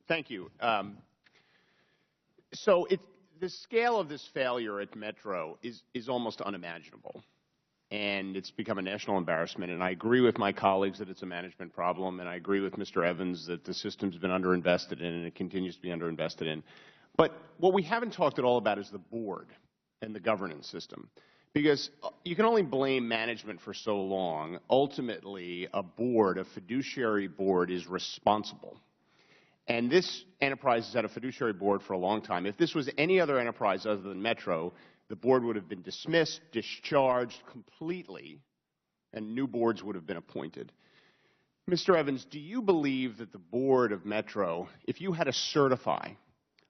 Thank you. The scale of this failure at Metro is almost unimaginable, and it's become a national embarrassment. And I agree with my colleagues that it's a management problem, and I agree with Mr. Evans that the system's been underinvested in and it continues to be underinvested in. But what we haven't talked at all about is the board and the governance system, because you can only blame management for so long. Ultimately, a board, a fiduciary board, is responsible. And this enterprise has had a fiduciary board for a long time. If this was any other enterprise other than Metro, the board would have been dismissed, discharged completely, and new boards would have been appointed. Mr. Evans, do you believe that the board of Metro, if you had to certify,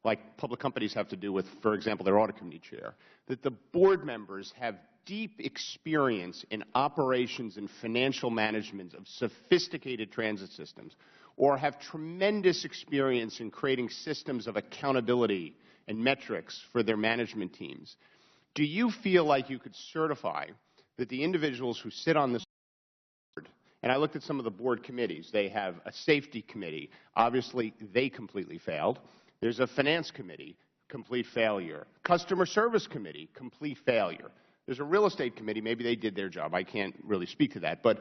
like public companies have to do with, for example, their audit committee chair, that the board members have deep experience in operations and financial management of sophisticated transit systems, or have tremendous experience in creating systems of accountability and metrics for their management teams? Do you feel like you could certify that the individuals who sit on this board, and I looked at some of the board committees, they have a safety committee, obviously they completely failed. There's a finance committee, complete failure. Customer service committee, complete failure. There's a real estate committee, maybe they did their job, I can't really speak to that, but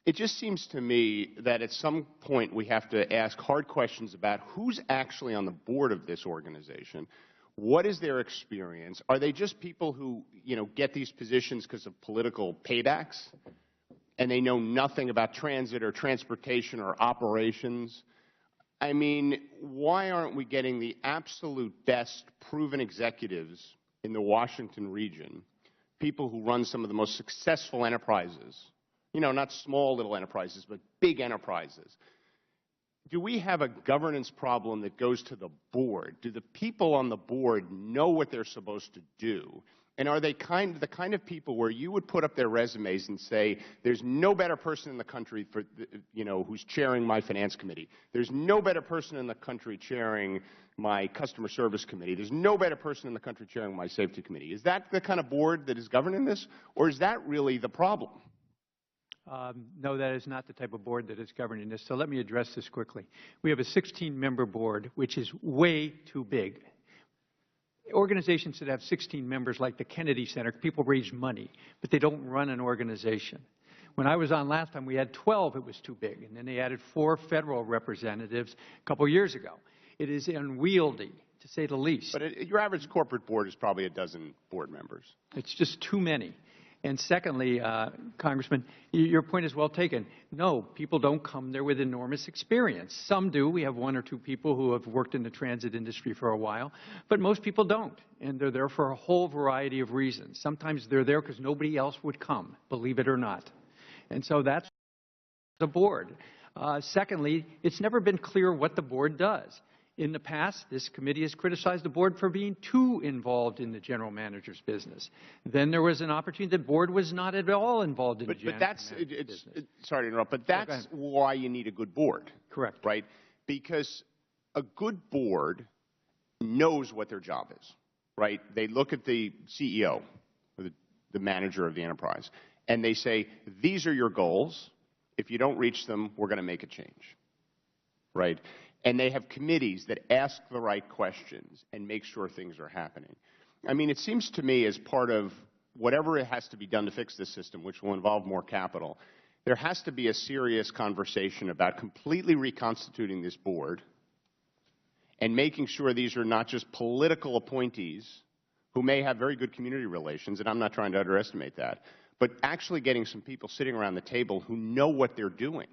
it just seems to me that at some point we have to ask hard questions about who's actually on the board of this organization. What is their experience? Are they just people who, get these positions because of political paybacks, and they know nothing about transit or transportation or operations? I mean, why aren't we getting the absolute best proven executives in the Washington region, people who run some of the most successful enterprises, not small little enterprises, but big enterprises? Do we have a governance problem that goes to the board? Do the people on the board know what they're supposed to do? And are they the kind of people where you would put up their resumes and say, there's no better person in the country for, who's chairing my finance committee. There's no better person in the country chairing my customer service committee. There's no better person in the country chairing my safety committee. Is that the kind of board that is governing this, or is that really the problem? No, that is not the type of board that is governing this. So let me address this quickly. We have a 16-member board, which is way too big. Organizations that have 16 members, like the Kennedy Center, people raise money, but they don't run an organization. When I was on last time, we had 12. It was too big. And then they added 4 federal representatives a couple years ago. It is unwieldy, to say the least. But your average corporate board is probably a dozen board members. It's just too many. And secondly, Congressman, your point is well taken. No, people don't come there with enormous experience. Some do. We have 1 or 2 people who have worked in the transit industry for a while. But most people don't. And they're there for a whole variety of reasons. Sometimes they're there because nobody else would come, believe it or not. And so that's the board. Secondly, it's never been clear what the board does. In the past, this committee has criticized the board for being too involved in the general manager's business. Then there was an opportunity. The board was not at all involved in the general manager's business. Sorry to interrupt, but that's why you need a good board. Correct. Right? Because a good board knows what their job is. Right? They look at the CEO, or the manager of the enterprise, and they say, these are your goals. If you don't reach them, we're going to make a change. Right? And they have committees that ask the right questions and make sure things are happening. I mean, it seems to me as part of whatever it has to be done to fix this system, which will involve more capital, there has to be a serious conversation about completely reconstituting this board and making sure these are not just political appointees who may have very good community relations, and I'm not trying to underestimate that, but actually getting some people sitting around the table who know what they're doing.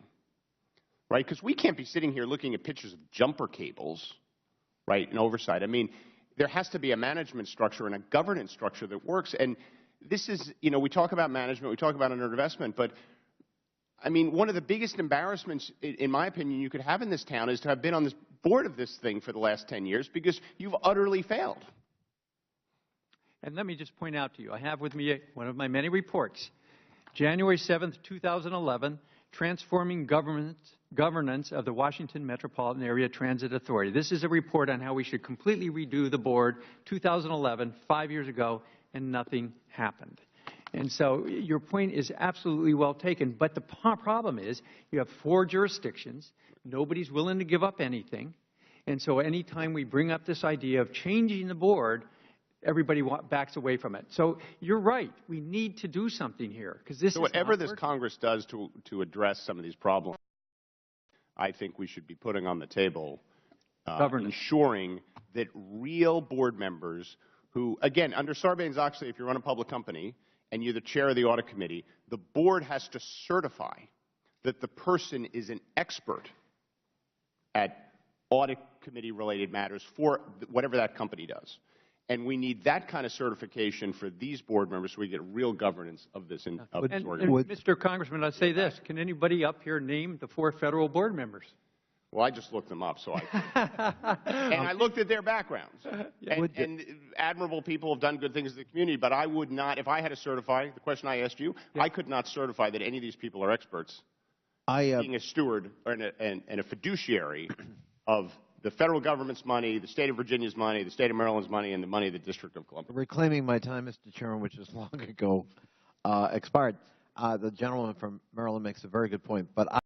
Right? Because we can't be sitting here looking at pictures of jumper cables, right, and oversight. I mean, there has to be a management structure and a governance structure that works. And this is, we talk about management, we talk about underinvestment, but, I mean, one of the biggest embarrassments, in my opinion, you could have in this town is to have been on this board of this thing for the last 10 years because you've utterly failed. And let me just point out to you, I have with me one of my many reports. January 7th, 2011, Transforming Governance of the Washington Metropolitan Area Transit Authority. This is a report on how we should completely redo the board, 2011, 5 years ago, and nothing happened. And so your point is absolutely well taken. But the problem is you have 4 jurisdictions. Nobody's willing to give up anything. And so anytime we bring up this idea of changing the board, everybody backs away from it. So you're right. We need to do something here because this. So whatever this Congress does to address some of these problems, I think we should be putting on the table, ensuring that real board members who, again, under Sarbanes-Oxley, if you run a public company and you're the chair of the audit committee, the board has to certify that the person is an expert at audit committee-related matters for whatever that company does. And we need that kind of certification for these board members so we get real governance of this organization. And Mr. Congressman, I'll say this. Can anybody up here name the 4 federal board members? Well, I just looked them up, so and I looked at their backgrounds. And admirable people have done good things in the community, but I would not, if I had to certify, the question I asked you, I could not certify that any of these people are experts. Being a steward and a fiduciary of the federal government's money, the state of Virginia's money, the state of Maryland's money, and the money of the District of Columbia. Reclaiming my time, Mr. Chairman, which is long ago expired. The gentleman from Maryland makes a very good point, but